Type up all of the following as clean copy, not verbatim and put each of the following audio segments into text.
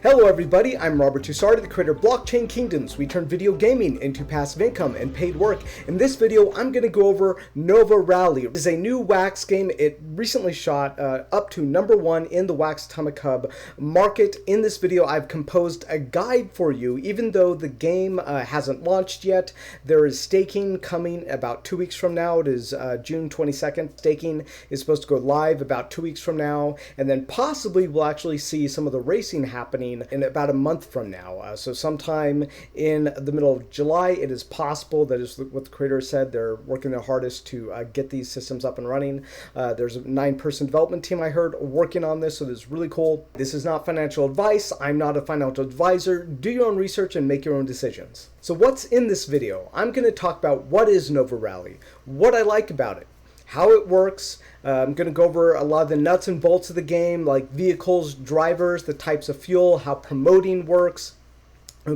Hello everybody, I'm Robert Tussardi, the creator of Blockchain Kingdoms. We turn video gaming into passive income and paid work. In this video, I'm going to go over Nova Rally. It is a new Wax game. It recently shot up to #1 in the Wax Atomic Hub market. In this video, I've composed a guide for you. Even though the game hasn't launched yet, there is staking coming about 2 weeks from now. It is June 22nd. Staking is supposed to go live about 2 weeks from now, and then possibly we'll actually see some of the racing happening in about a month from now. So sometime in the middle of July, it is possible. That is what the creator said. They're working their hardest to get these systems up and running. There's a 9-person development team I heard working on this, so this is really cool. This is not financial advice. I'm not a financial advisor. Do your own research and make your own decisions. So what's in this video? I'm going to talk about what is Nova Rally, what I like about it, how it works. I'm going to go over a lot of the nuts and bolts of the game, like vehicles, drivers, the types of fuel, how promoting works.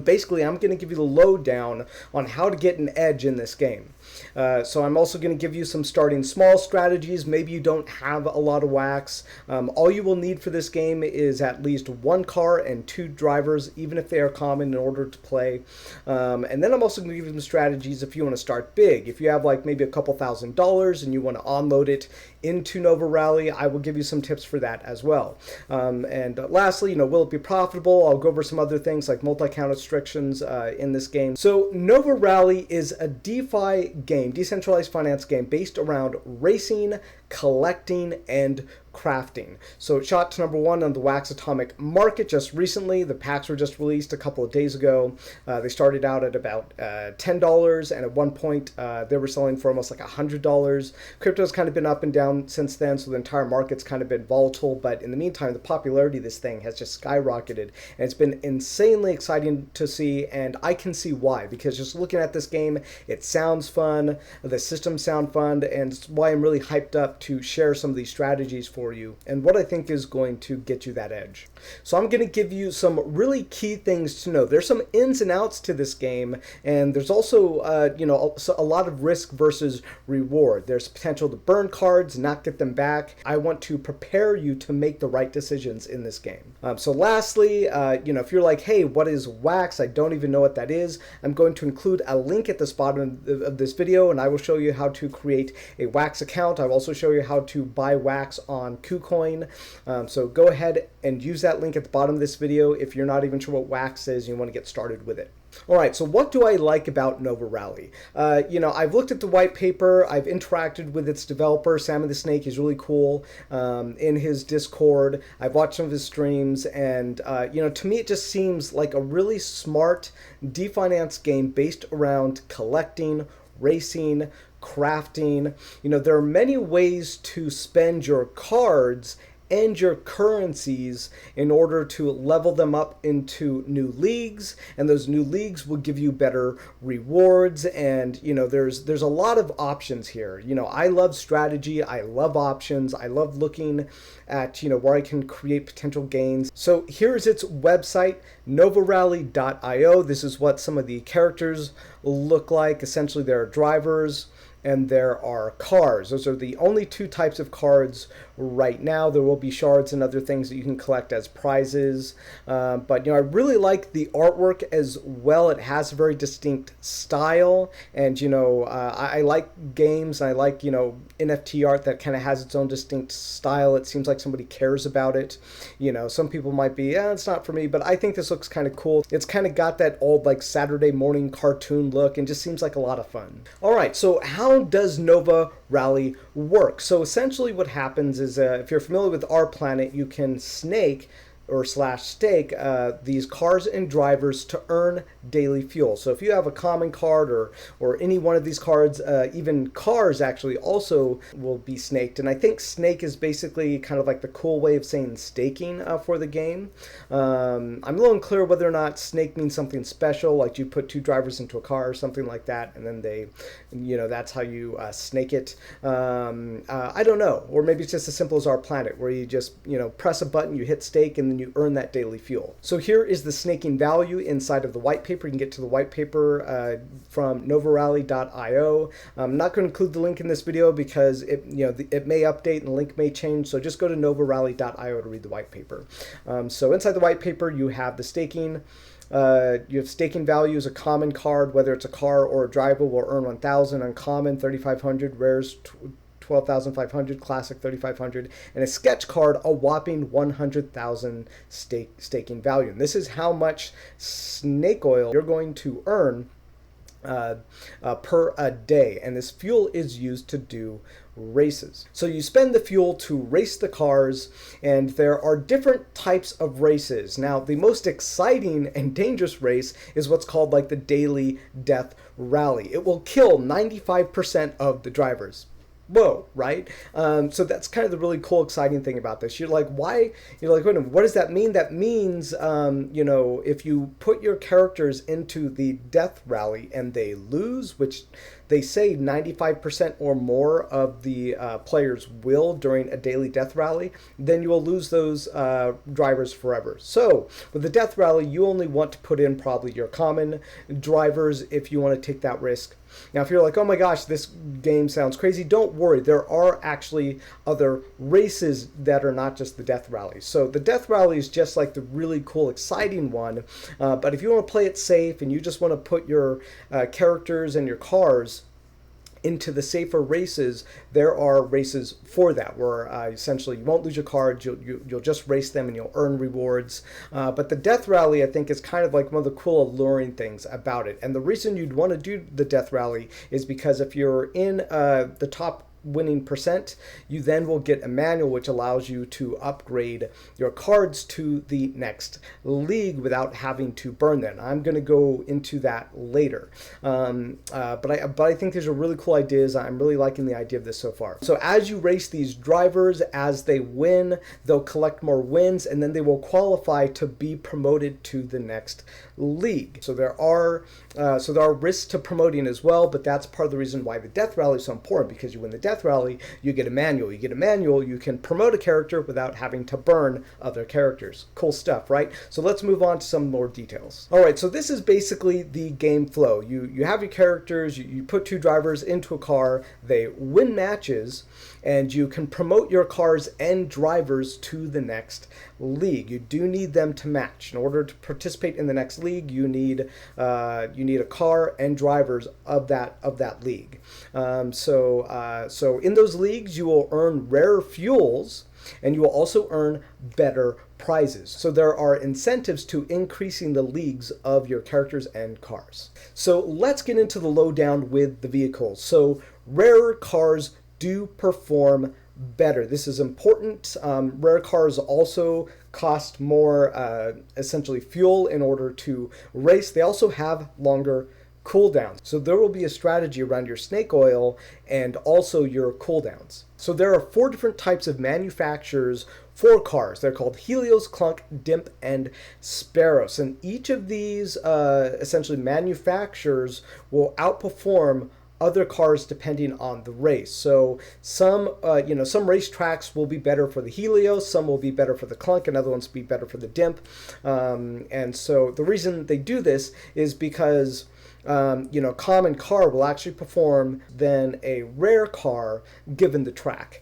Basically, I'm going to give you the lowdown on how to get an edge in this game. So I'm also going to give you some starting small strategies. Maybe you don't have a lot of wax. All you will need for this game is at least 1 car and 2 drivers, even if they are common, in order to play. And then I'm also going to give you some strategies if you want to start big. If you have like maybe a couple $1,000s and you want to onload it into Nova Rally, I will give you some tips for that as well. And lastly, will it be profitable? I'll go over some other things like multi-account restrictions in this game. So Nova Rally is a DeFi game, decentralized finance game, based around racing, collecting, and crafting. So it shot to #1 on the Wax Atomic market just recently. The packs were just released a couple of days ago. They started out at about $10, and at one point they were selling for almost like $100. Crypto's kind of been up and down since then, so the entire market's kind of been volatile, but in the meantime, the popularity of this thing has just skyrocketed, and it's been insanely exciting to see, and I can see why, because just looking at this game, it sounds fun, the systems sound fun, and it's why I'm really hyped up to share some of these strategies for you and what I think is going to get you that edge. So I'm going to give you some really key things to know. There's some ins and outs to this game, and there's also a lot of risk versus reward. There's potential to burn cards, not get them back. I want to prepare you to make the right decisions in this game. So lastly, if you're like, hey, what is Wax? I don't even know what that is. I'm going to include a link at the bottom of this video, and I will show you how to create a Wax account. I will also show you how to buy Wax on KuCoin. So go ahead and use that link at the bottom of this video if you're not even sure what Wax is and you want to get started with it. All right, so what do I like about Nova Rally? I've looked at the white paper. I've interacted with its developer, Sammy the Snake. He's really cool in his Discord. I've watched some of his streams, and to me it just seems like a really smart de-finance game based around collecting, racing, crafting. There are many ways to spend your cards and your currencies in order to level them up into new leagues, and those new leagues will give you better rewards, and there's a lot of options here. I love strategy, I love options, I love looking at where I can create potential gains. So here's its website, novarally.io. This is what some of the characters look like. Essentially, there are drivers and there are cars. Those are the only 2 types of cards right now. There will be shards and other things that you can collect as prizes. But I really like the artwork as well. It has a very distinct style, and I like games, and I like NFT art that kind of has its own distinct style. It seems like somebody cares about it. Some people might be, it's not for me, but I think this looks kind of cool. It's kind of got that old like Saturday morning cartoon look, and just seems like a lot of fun. All right, so how does Nova Rally work? So essentially what happens is, if you're familiar with our planet, you can stake these cars and drivers to earn daily fuel. So if you have a common card or any one of these cards, even cars actually also will be snaked. And I think snake is basically kind of like the cool way of saying staking for the game. I'm a little unclear whether or not snake means something special, like you put 2 drivers into a car or something like that, and then they, that's how you snake it. I don't know. Or maybe it's just as simple as our planet, where you just, press a button, you hit stake, and then you earn that daily fuel. So here is the snaking value inside of the white paper. You can get to the white paper from novarally.io. I'm not going to include the link in this video because it may update and the link may change. So just go to novarally.io to read the white paper. So inside the white paper, you have the staking. You have staking values. A common card, whether it's a car or a driver, will earn 1,000. Uncommon, 3,500. Rares, 12,500. Classic, 3,500. And a sketch card, a whopping 100,000 staking value. And this is how much snake oil you're going to earn per a day, and this fuel is used to do races. So you spend the fuel to race the cars, and there are different types of races. Now, the most exciting and dangerous race is what's called like the daily death rally. It will kill 95% of the drivers. Whoa, right? So that's kind of the really cool, exciting thing about this. You're like, why? You're like, wait a minute, what does that mean? That means, if you put your characters into the death rally and they lose, which they say 95% or more of the players will during a daily death rally, then you will lose those drivers forever. So with the death rally, you only want to put in probably your common drivers if you want to take that risk. Now, if you're like, oh my gosh, this game sounds crazy, don't worry. There are actually other races that are not just the death rally. So the death rally is just like the really cool, exciting one. But if you want to play it safe and you just want to put your characters and your cars into the safer races, there are races for that where essentially you won't lose your cards, you'll just race them and you'll earn rewards. But the death rally, I think, is kind of like one of the cool alluring things about it. And the reason you'd want to do the death rally is because if you're in the top winning percent, you then will get a manual which allows you to upgrade your cards to the next league without having to burn them. I'm going to go into that later. But I think these are really cool ideas. I'm really liking the idea of this so far. So as you race these drivers, as they win, they'll collect more wins, and then they will qualify to be promoted to the next league. So there are risks to promoting as well, but that's part of the reason why the death rally is so important, because you win the death rally, you get a manual. You get a manual, you can promote a character without having to burn other characters. Cool stuff, right? So let's move on to some more details. All right, so this is basically the game flow. You have your characters, you put two drivers into a car, they win matches, and you can promote your cars and drivers to the next league. You do need them to match. In order to participate in the next league, you need a car and drivers of that league. So in those leagues, you will earn rare fuels, and you will also earn better prizes. So there are incentives to increasing the leagues of your characters and cars. So let's get into the lowdown with the vehicles. So rarer cars do perform better. This is important. Rare cars also cost more, essentially fuel in order to race. They also have longer cooldowns. So there will be a strategy around your snake oil and also your cooldowns. So there are 4 different types of manufacturers for cars. They're called Helios, Clunk, Dimp, and Sparrows. And each of these essentially manufacturers will outperform other cars depending on the race. So some race tracks will be better for the Helios, some will be better for the Clunk, and other ones will be better for the Dimp. And so the reason they do this is because common car will actually perform than a rare car given the track.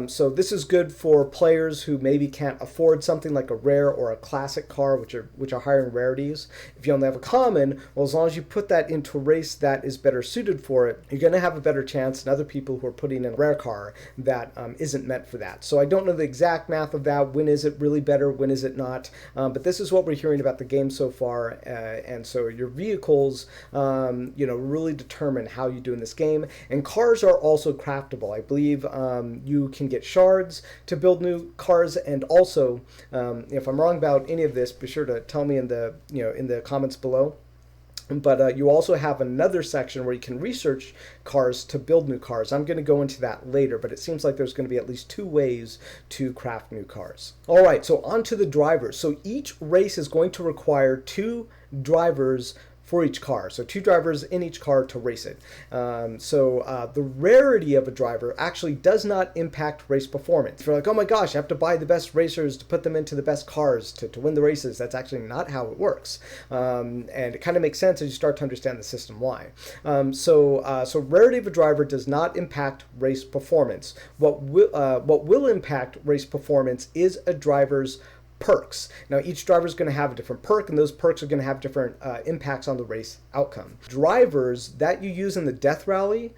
So this is good for players who maybe can't afford something like a rare or a classic car, which are higher in rarities. If you only have a common, well, as long as you put that into a race that is better suited for it, you're going to have a better chance than other people who are putting in a rare car that isn't meant for that. So I don't know the exact math of that. When is it really better? When is it not? But this is what we're hearing about the game so far. And so your vehicles really determine how you do in this game. And cars are also craftable. I believe you can get shards to build new cars, and also, if I'm wrong about any of this, be sure to tell me in the comments below. But you also have another section where you can research cars to build new cars. I'm going to go into that later, but it seems like there's going to be at least 2 ways to craft new cars. All right, so on to the drivers. So each race is going to require 2 drivers for each car. So 2 drivers in each car to race it. The rarity of a driver actually does not impact race performance. If you're like, oh my gosh, I have to buy the best racers to put them into the best cars to win the races, that's actually not how it works. And it kind of makes sense as you start to understand the system why. So rarity of a driver does not impact race performance. What will impact race performance is a driver's perks. Now each driver is going to have a different perk, and those perks are going to have different impacts on the race outcome. Drivers that you use in the death rally,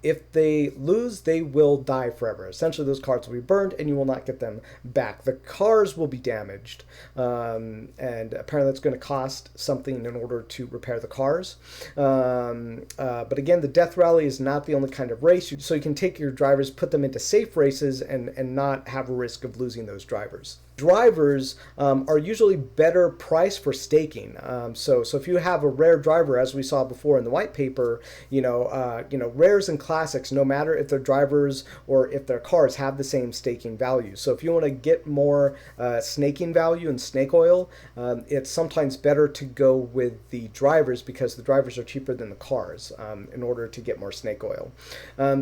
if they lose, they will die forever. Essentially those cards will be burned and you will not get them back. The cars will be damaged, and apparently that's going to cost something in order to repair the cars. But again, the death rally is not the only kind of race, so you can take your drivers, put them into safe races, and not have a risk of losing those drivers. Drivers are usually better priced for staking. So if you have a rare driver, as we saw before in the white paper, rares and classics, no matter if their drivers or if their cars, have the same staking value. So if you want to get more snaking value and snake oil, it's sometimes better to go with the drivers because the drivers are cheaper than the cars in order to get more snake oil.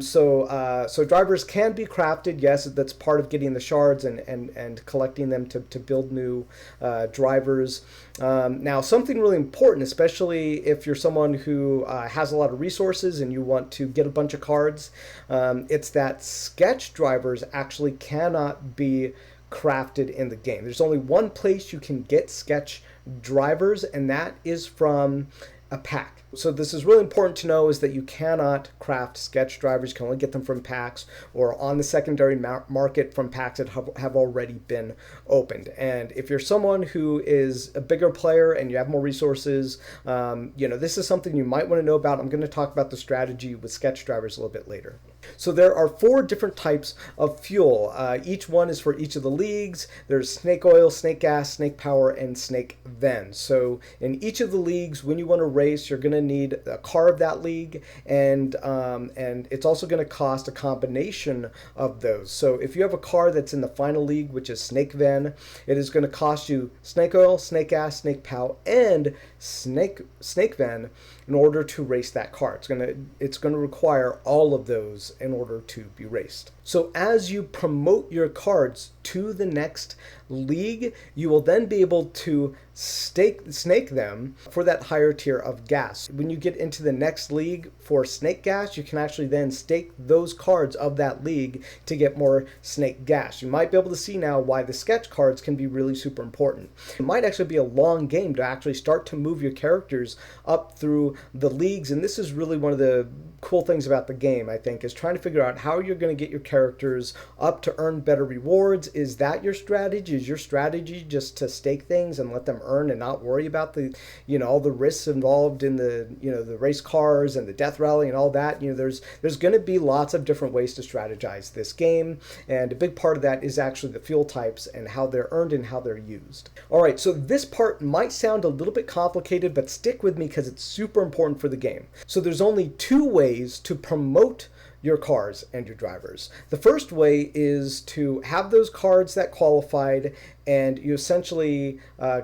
So drivers can be crafted. Yes, that's part of getting the shards and collecting them to build new drivers. Now, something really important, especially if you're someone who has a lot of resources and you want to get a bunch of cards, it's that sketch drivers actually cannot be crafted in the game. There's only one place you can get sketch drivers, and that is from a pack. So this is really important to know, is that you cannot craft sketch drivers. You can only get them from packs or on the secondary market from packs that have already been opened. And if you're someone who is a bigger player and you have more resources, this is something you might want to know about. I'm going to talk about the strategy with sketch drivers a little bit later. So there are 4 different types of fuel. Each one is for each of the leagues. There's snake oil, snake gas, snake power, and snake ven. So in each of the leagues, when you want to race, you're going to need a car of that league, and it's also going to cost a combination of those. So if you have a car that's in the final league, which is snake ven, it is going to cost you snake oil, snake gas, snake power, and snake ven in order to race that car. It's going to require all of those in order to be raced. So as you promote your cards to the next league, you will then be able to snake them for that higher tier of gas. When you get into the next league for snake gas, you can actually then stake those cards of that league to get more snake gas. You might be able to see now why the sketch cards can be really super important. It might actually be a long game to actually start to move your characters up through the leagues, and this is really one of the cool things about the game, I think, is trying to figure out how you're going to get your characters up to earn better rewards. Is that your strategy? Is your strategy just to stake things and let them earn and not worry about the, all the risks involved in the, the race cars and the death rally and all that? There's going to be lots of different ways to strategize this game, and a big part of that is actually the fuel types and how they're earned and how they're used. All right, so this part might sound a little bit complicated, but stick with me because it's super important for the game. So there's only 2 ways to promote your cars and your drivers. The first way is to have those cards that qualified, and you essentially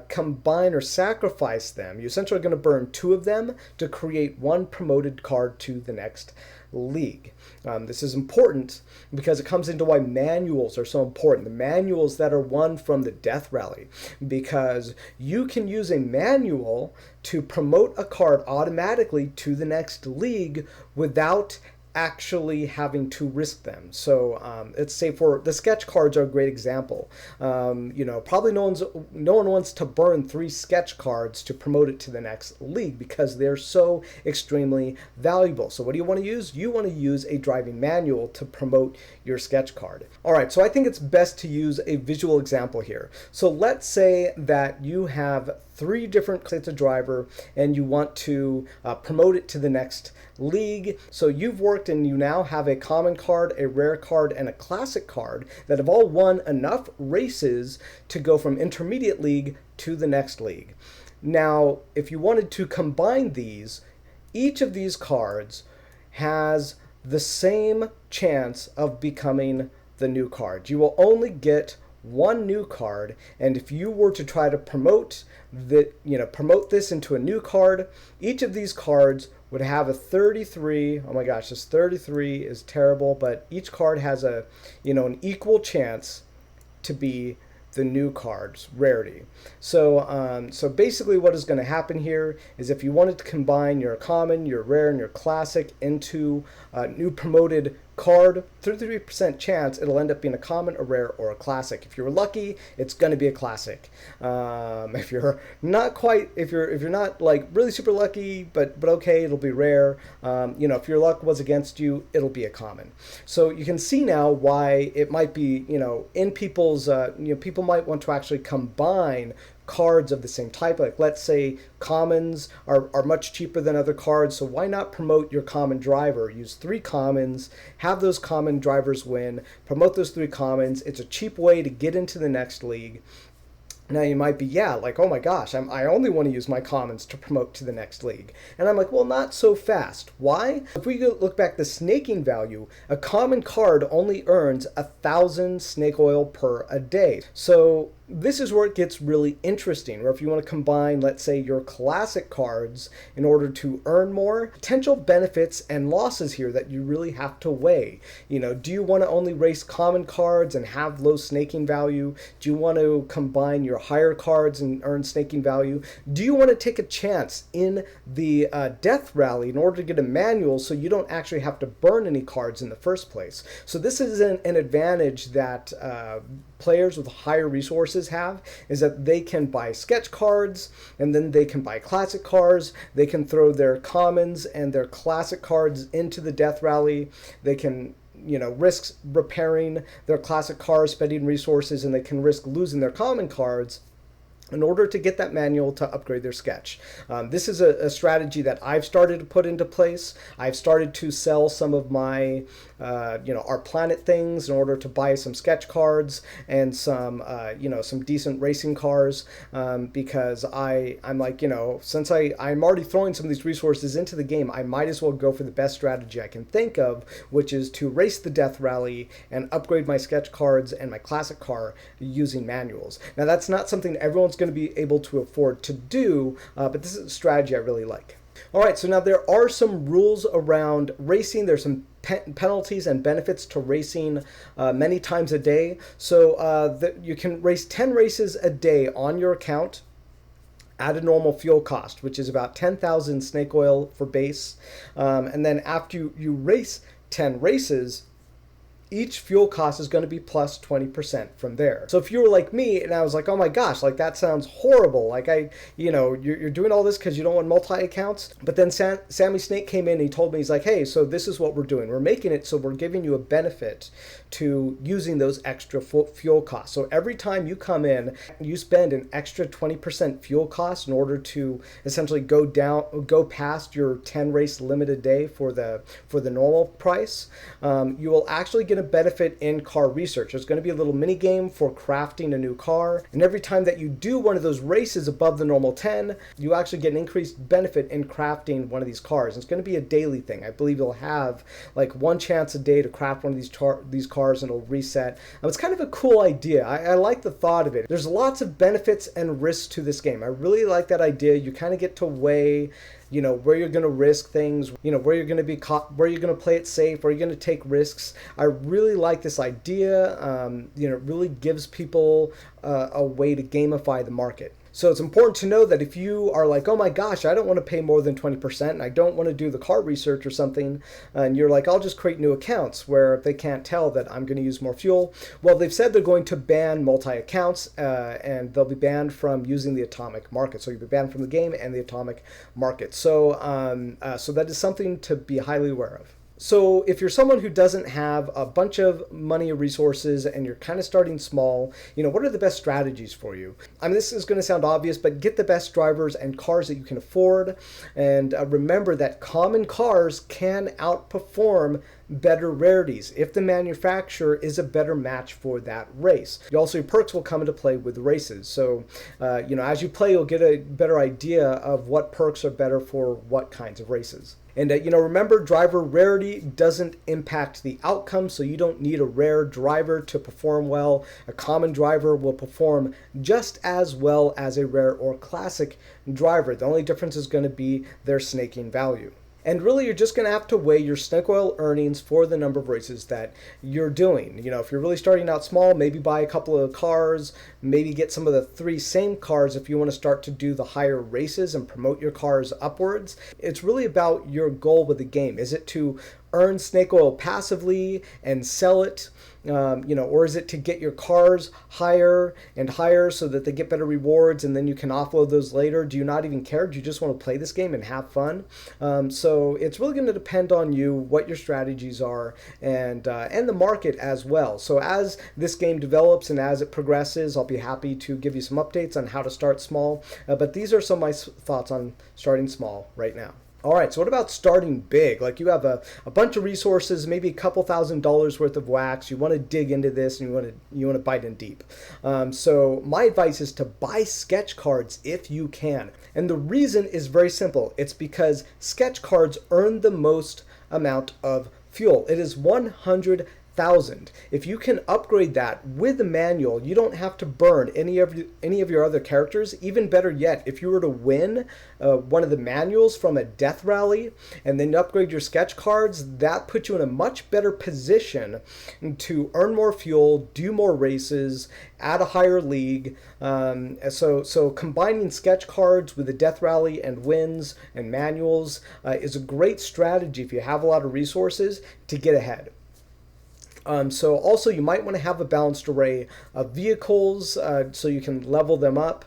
combine or sacrifice them. You essentially are going to burn 2 of them to create 1 promoted card to the next league. This is important because it comes into why manuals are so important. The manuals that are won from the death rally, because you can use a manual to promote a card automatically to the next league without actually having to risk them. So let's say for the sketch cards are a great example. Probably no one wants to burn 3 sketch cards to promote it to the next league because they're so extremely valuable. So what do you want to use? You want to use a driving manual to promote your sketch card. All right, so I think it's best to use a visual example here. So let's say that you have 3 different sets of driver and you want to promote it to the next league. So you've worked and you now have a common card, a rare card, and a classic card that have all won enough races to go from intermediate league to the next league. Now, if you wanted to combine these, each of these cards has the same chance of becoming the new card. You will only get one new card, and if you were to try to promote this into a new card, each of these cards would have a 33. Oh my gosh, this 33 is terrible, but each card has an equal chance to be the new card's rarity. So basically what is going to happen here is if you wanted to combine your common, your rare, and your classic into a new promoted card, 33% chance it'll end up being a common, a rare, or a classic. If you're lucky, it's going to be a classic. If you're not like really super lucky, but okay, it'll be rare. If your luck was against you, it'll be a common. So you can see now why it might be, in people's, people might want to actually combine cards of the same type. Like, let's say commons are much cheaper than other cards, so why not promote your common driver? Use 3 commons, have those common drivers win, promote those 3 commons. It's a cheap way to get into the next league. Now you might be, like, oh my gosh, I only want to use my commons to promote to the next league. And I'm like, well, not so fast. Why? If we look back the snaking value, a common card only earns 1,000 snake oil per a day. So this is where it gets really interesting, where if you want to combine, let's say, your classic cards in order to earn more, potential benefits and losses here that you really have to weigh. Do you want to only race common cards and have low snaking value? Do you want to combine your higher cards and earn snaking value? Do you want to take a chance in the death rally in order to get a manual so you don't actually have to burn any cards in the first place? So this is an advantage that players with higher resources have, is that they can buy sketch cards, and then they can buy classic cards. They can throw their commons and their classic cards into the death rally. They can risk repairing their classic cards, spending resources, and they can risk losing their common cards in order to get that manual to upgrade their sketch. This is a strategy that I've started to put into place. I've started to sell some of my, our planet things in order to buy some sketch cards and some decent racing cars, because I'm like, since I'm already throwing some of these resources into the game, I might as well go for the best strategy I can think of, which is to race the death rally and upgrade my sketch cards and my classic car using manuals. Now that's not something everyone's going to be able to afford to do, but this is a strategy I really like. All right, so now there are some rules around racing. There's some penalties and benefits to racing many times a day. So you can race 10 races a day on your account at a normal fuel cost, which is about 10,000 snake oil for base. And then after you race 10 races, each fuel cost is going to be plus 20% from there. So if you were like me and I was like, oh my gosh, like that sounds horrible. Like you're doing all this because you don't want multi-accounts. But then Sammy Snake came in and he told me, he's like, hey, so this is what we're doing. We're making it so we're giving you a benefit to using those extra fuel costs. So every time you come in, you spend an extra 20% fuel cost in order to essentially go past your 10 race limit a day for the normal price. You will actually get a benefit in car research. There's going to be a little mini game for crafting a new car, and every time that you do one of those races above the normal 10, you actually get an increased benefit in crafting one of these cars. And it's going to be a daily thing. I believe you'll have like one chance a day to craft one of these cars, and it'll reset. It's kind of a cool idea. I like the thought of it. There's lots of benefits and risks to this game. I really like that idea. You kind of get to weigh where you're going to risk things, where you're going to be caught, where you're going to play it safe, where you're going to take risks. I really like this idea. It really gives people a way to gamify the market. So it's important to know that if you are like, oh my gosh, I don't want to pay more than 20% and I don't want to do the car research or something, and you're like, I'll just create new accounts where they can't tell that I'm going to use more fuel. Well, they've said they're going to ban multi-accounts and they'll be banned from using the atomic market. So you'll be banned from the game and the atomic market. So that is something to be highly aware of. So if you're someone who doesn't have a bunch of money or resources and you're kind of starting small, what are the best strategies for you? I mean, this is going to sound obvious, but get the best drivers and cars that you can afford. And remember that common cars can outperform better rarities if the manufacturer is a better match for that race. Also, your perks will come into play with races. So, as you play, you'll get a better idea of what perks are better for what kinds of races. And remember, driver rarity doesn't impact the outcome, so you don't need a rare driver to perform well. A common driver will perform just as well as a rare or classic driver. The only difference is going to be their snaking value. And really, you're just going to have to weigh your snake oil earnings for the number of races that you're doing. If you're really starting out small, maybe buy a couple of cars, maybe get some of the 3 same cars if you want to start to do the higher races and promote your cars upwards. It's really about your goal with the game. Is it to earn snake oil passively and sell it? Or is it to get your cars higher and higher so that they get better rewards and then you can offload those later? Do you not even care? Do you just want to play this game and have fun? So it's really going to depend on you, what your strategies are, and the market as well. So as this game develops and as it progresses, I'll be happy to give you some updates on how to start small. But these are some of my thoughts on starting small right now. All right, so what about starting big? Like you have a bunch of resources, maybe a couple $1,000s worth of wax. You want to dig into this and you want to bite in deep. So my advice is to buy sketch cards if you can. And the reason is very simple. It's because sketch cards earn the most amount of fuel. It is 100,000. If you can upgrade that with the manual, you don't have to burn any of your other characters. Even better yet, if you were to win one of the manuals from a death rally and then upgrade your sketch cards, that puts you in a much better position to earn more fuel, do more races, at a higher league. So combining sketch cards with the death rally and wins and manuals is a great strategy if you have a lot of resources to get ahead. So also you might want to have a balanced array of vehicles so you can level them up.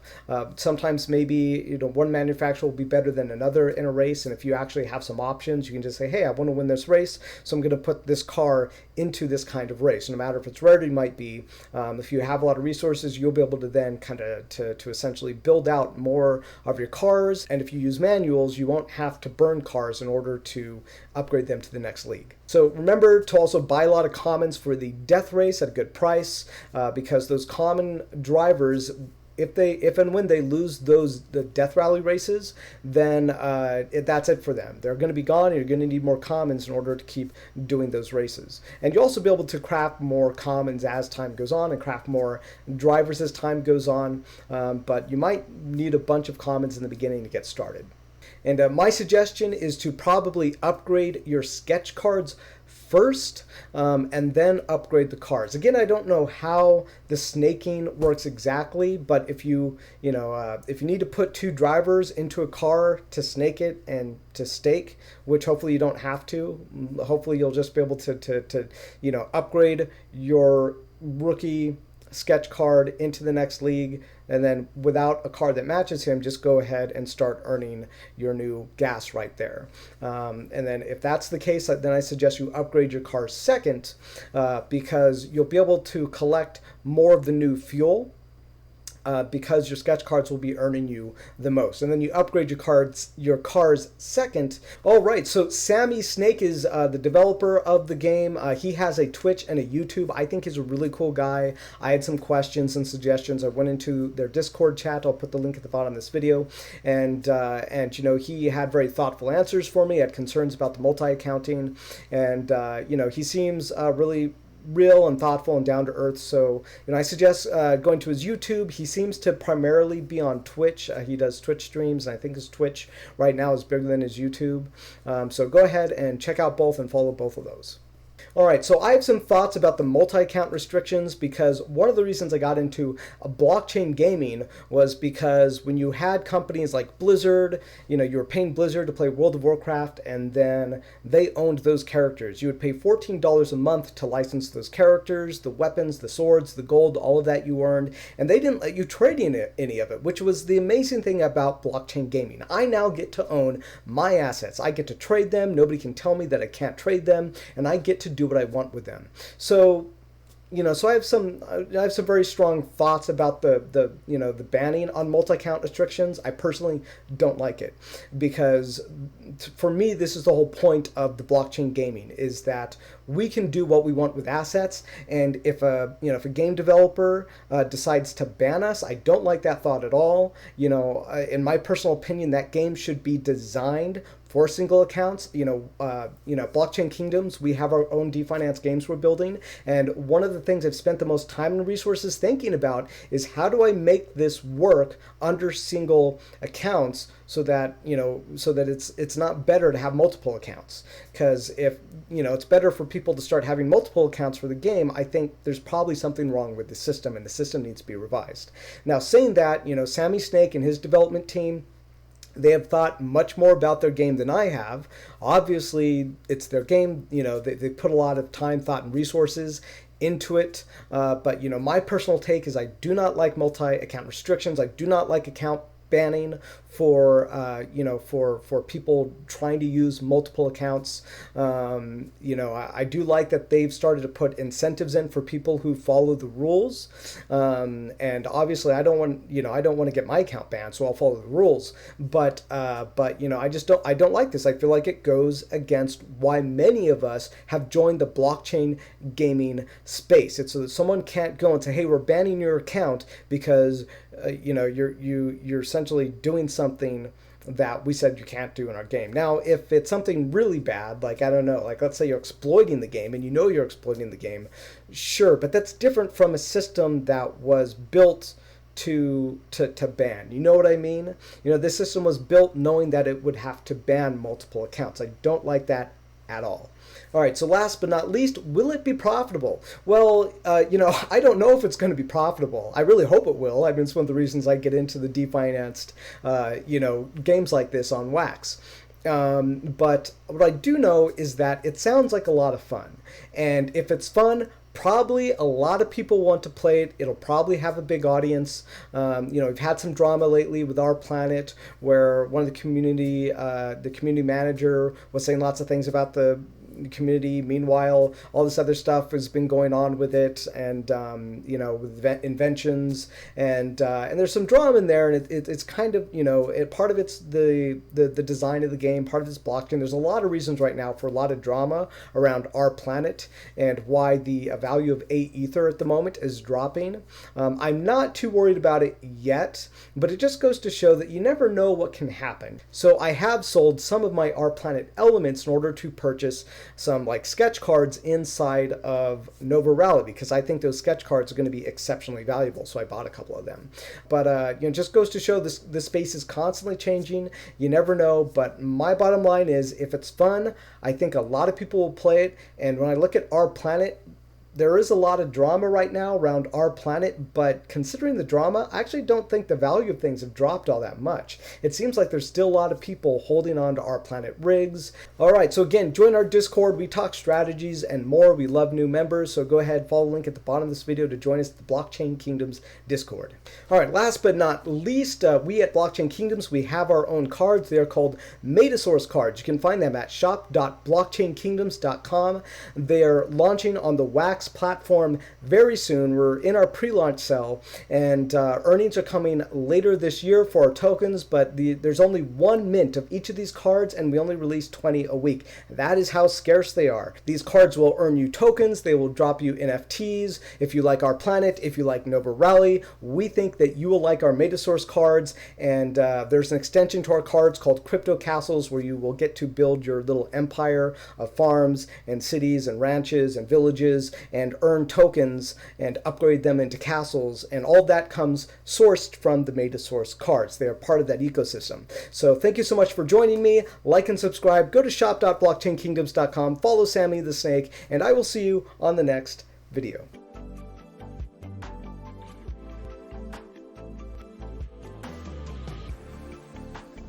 Sometimes maybe one manufacturer will be better than another in a race, and if you actually have some options, you can just say, hey, I want to win this race, so I'm going to put this car into this kind of race. No matter if it's rarity might be, if you have a lot of resources, you'll be able to then kind of to essentially build out more of your cars, and if you use manuals, you won't have to burn cars in order to upgrade them to the next league. So remember to also buy a lot of commons for the death race at a good price, because those common drivers, if and when they lose the death rally races, then that's it for them. They're going to be gone, and you're going to need more commons in order to keep doing those races. And you'll also be able to craft more commons as time goes on and craft more drivers as time goes on, but you might need a bunch of commons in the beginning to get started. And my suggestion is to probably upgrade your sketch cards first, and then upgrade the cars. Again, I don't know how the snaking works exactly, but if you need to put 2 drivers into a car to snake it and to stake, which hopefully you don't have to, hopefully you'll just be able to upgrade your rookie sketch card into the next league, and then without a card that matches him, just go ahead and start earning your new gas right there. And then if that's the case, then I suggest you upgrade your car second, because you'll be able to collect more of the new fuel, because your sketch cards will be earning you the most. And then you upgrade your cars second. All right, so Sammy Snake is the developer of the game. He has a Twitch and a YouTube. I think he's a really cool guy. I had some questions and suggestions. I went into their Discord chat. I'll put the link at the bottom of this video. And he had very thoughtful answers for me. I had concerns about the multi-accounting. And, he seems really real and thoughtful and down to earth. So, I suggest going to his YouTube. He seems to primarily be on Twitch. He does Twitch streams, and I think his Twitch right now is bigger than his YouTube. So go ahead and check out both and follow both of those. All right, so I have some thoughts about the multi-account restrictions, because one of the reasons I got into blockchain gaming was because when you had companies like Blizzard, you were paying Blizzard to play World of Warcraft, and then they owned those characters. You would pay $14 a month to license those characters, the weapons, the swords, the gold, all of that you earned, and they didn't let you trade any of it, which was the amazing thing about blockchain gaming. I now get to own my assets. I get to trade them. Nobody can tell me that I can't trade them, and I get to do what I want with them. So so I have some very strong thoughts about the banning on multi-account restrictions. I personally don't like it, because for me, this is the whole point of the blockchain gaming, is that we can do what we want with assets. And if a game developer decides to ban us, I don't like that thought at all. In my personal opinion, that game should be designed for single accounts. Blockchain Kingdoms, we have our own DeFinance games we're building, and one of the things I've spent the most time and resources thinking about is how do I make this work under single accounts so that it's not better to have multiple accounts. Because if it's better for people to start having multiple accounts for the game, I think there's probably something wrong with the system, and the system needs to be revised. Now, saying that, Sammy Snake and his development team, they have thought much more about their game than I have. Obviously, it's their game. They put a lot of time, thought, and resources into it. But my personal take is I do not like multi-account restrictions. I do not like account banning for people trying to use multiple accounts. I do like that they've started to put incentives in for people who follow the rules. And obviously, I don't want to get my account banned, so I'll follow the rules. But I don't like this. I feel like it goes against why many of us have joined the blockchain gaming space. It's so that someone can't go and say, "Hey, we're banning your account because you're essentially doing something that we said you can't do in our game." Now, if it's something really bad, like, I don't know, like let's say you're exploiting the game and you're exploiting the game, sure, but that's different from a system that was built to ban. You know what I mean? This system was built knowing that it would have to ban multiple accounts. I don't like that at all. All right, so last but not least, will it be profitable? Well, I don't know if it's going to be profitable. I really hope it will. I mean, it's one of the reasons I get into the definanced, games like this on Wax. But what I do know is that it sounds like a lot of fun. And if it's fun, probably a lot of people want to play it. It'll probably have a big audience. We've had some drama lately with Our Planet, where one of the community manager was saying lots of things about the community. Meanwhile, all this other stuff has been going on with it, and with inventions, and there's some drama in there, and it's kind of part of it's the design of the game, part of it's blockchain. There's a lot of reasons right now for a lot of drama around Our Planet and why the value of A Ether at the moment is dropping. I'm not too worried about it yet, but it just goes to show that you never know what can happen. So I have sold some of my Our Planet elements in order to purchase some sketch cards inside of Nova Rally, because I think those sketch cards are going to be exceptionally valuable. So I bought a couple of them. But it just goes to show this space is constantly changing. You never know. But my bottom line is, if it's fun, I think a lot of people will play it. And when I look at Our Planet, there is a lot of drama right now around Our Planet, but considering the drama, I actually don't think the value of things have dropped all that much. It seems like there's still a lot of people holding on to Our Planet rigs. All right, so again, join our Discord. We talk strategies and more. We love new members, so go ahead, follow the link at the bottom of this video to join us at the Blockchain Kingdoms Discord. All right, last but not least, we at Blockchain Kingdoms, we have our own cards. They are called Metasource Cards. You can find them at shop.blockchainkingdoms.com. They are launching on the Wax platform very soon. We're in our pre-launch sale, and earnings are coming later this year for our tokens, but there's only one mint of each of these cards, and we only release 20 a week. That is how scarce they are. These cards will earn you tokens. They will drop you NFTs. If you like Our Planet, if you like Nova Rally, we think that you will like our Metasource cards, and there's an extension to our cards called Crypto Castles, where you will get to build your little empire of farms and cities and ranches and villages, and earn tokens and upgrade them into castles, and all that comes sourced from the Metasource cards. They are part of that ecosystem. So thank you so much for joining me. Like and subscribe. Go to shop.blockchainkingdoms.com. Follow Sammy the Snake, and I will see you on the next video.